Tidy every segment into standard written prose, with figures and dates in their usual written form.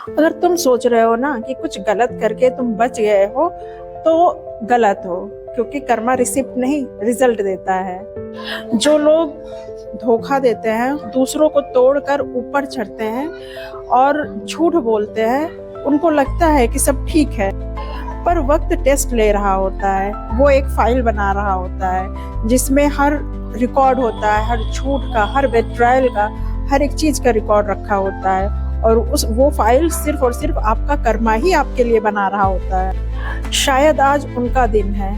अगर तुम सोच रहे हो ना कि कुछ गलत करके तुम बच गए हो तो गलत हो, क्योंकि कर्मा रिसिप्ट नहीं रिजल्ट देता है। जो लोग धोखा देते हैं, दूसरों को तोड़कर ऊपर चढ़ते हैं और झूठ बोलते हैं, उनको लगता है कि सब ठीक है, पर वक्त टेस्ट ले रहा होता है। वो एक फाइल बना रहा होता है जिसमें हर रिकॉर्ड होता है, हर झूठ का, हर बेट्रायल का, हर एक चीज का रिकॉर्ड रखा होता है। और उस वो फाइल सिर्फ और सिर्फ आपका कर्मा ही आपके लिए बना रहा होता है। शायद आज उनका दिन है,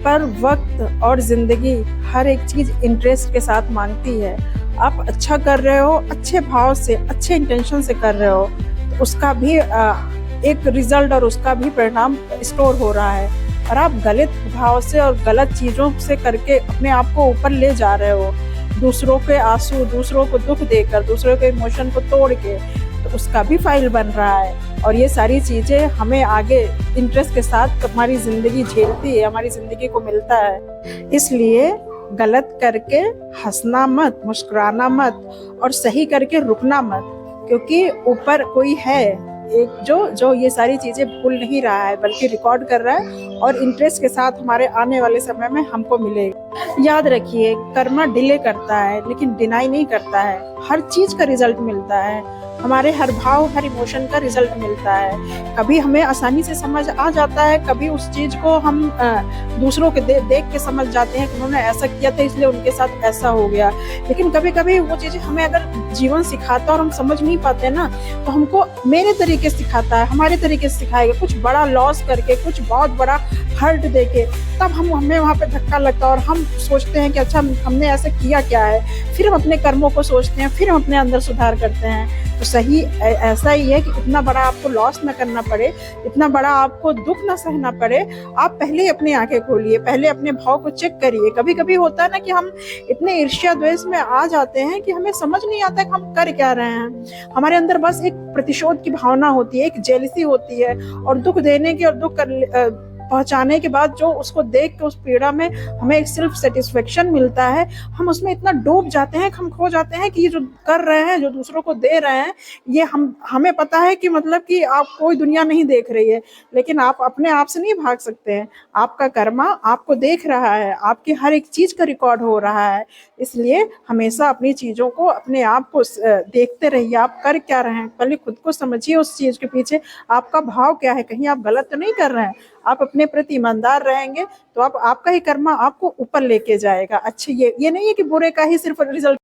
पर वक्त और जिंदगी हर एक चीज इंटरेस्ट के साथ मांगती है। आप अच्छा कर रहे हो, अच्छे भाव से, अच्छे इंटेंशन से कर रहे हो, तो उसका भी एक रिजल्ट और उसका भी परिणाम स्टोर हो रहा है। और आप गलत भाव से और गलत चीजों से करके अपने आप को ऊपर ले जा रहे हो, दूसरों के आंसू, दूसरों को दुख देकर, दूसरों के इमोशन को तोड़ के, तो उसका भी फाइल बन रहा है। और ये सारी चीजें हमें आगे इंटरेस्ट के साथ हमारी जिंदगी झेलती है, हमारी जिंदगी को मिलता है। इसलिए गलत करके हंसना मत, मुस्कुराना मत, और सही करके रुकना मत, क्योंकि ऊपर कोई है एक जो ये सारी चीजें भूल नहीं रहा है, बल्कि रिकॉर्ड कर रहा है और इंटरेस्ट के साथ हमारे आने वाले समय में हमको मिलेगा। याद रखिए, कर्मा डिले करता है लेकिन डिनाई नहीं करता है। हर चीज का रिजल्ट मिलता है, हमारे हर भाव, हर इमोशन का रिजल्ट मिलता है। कभी हमें आसानी से समझ आ जाता है, कभी उस चीज को हम दूसरों के देख के समझ जाते हैं कि उन्होंने ऐसा किया था इसलिए उनके साथ ऐसा हो गया। लेकिन कभी कभी वो चीजें हमें अगर जीवन सिखाता और हम समझ नहीं पाते ना, तो हमको मेरे तरीके से सिखाता है, हमारे तरीके से सिखाएगा। कुछ बड़ा लॉस करके, कुछ बहुत बड़ा हर्ट देके, तब हमें वहाँ पे धक्का लगता है और हम सोचते हैं कि अच्छा हमने ऐसा किया क्या है। फिर हम अपने कर्मों को सोचते हैं, फिर हम अपने अंदर सुधार करते हैं। तो सही ऐसा ही है कि इतना बड़ा आपको लॉस ना करना पड़े, इतना बड़ा आपको दुख ना सहना पड़े। आप पहले अपनी आंखें खोलिए, पहले अपने भाव को चेक करिए। कभी कभी होता है ना कि हम इतने ईर्ष्या द्वेष में आ जाते हैं कि हमें समझ नहीं आता कि हम कर क्या रहे हैं। हमारे अंदर बस एक प्रतिशोध की भावना होती है, एक जेलसी होती है, और दुख देने की और दुख पहुंचाने के बाद जो उसको देख के उस पीड़ा में हमें एक सेल्फ सेटिस्फेक्शन मिलता है, हम उसमें इतना डूब जाते हैं, हम खो जाते हैं कि ये जो कर रहे हैं, जो दूसरों को दे रहे हैं, ये हमें पता है कि मतलब कि आप कोई दुनिया नहीं देख रही है, लेकिन आप अपने आप से नहीं भाग सकते हैं। आपका कर्मा आपको देख रहा है, आपकी हर एक चीज का रिकॉर्ड हो रहा है। इसलिए हमेशा अपनी चीजों को, अपने आप को देखते रहिए, आप कर क्या रहे हैं, पहले खुद को समझिए। उस चीज के पीछे आपका भाव क्या है, कहीं आप गलत तो नहीं कर रहे हैं। आप अपने प्रति ईमानदार रहेंगे तो आपका ही कर्मा आपको ऊपर लेके जाएगा। अच्छे ये नहीं है कि बुरे का ही सिर्फ रिजल्ट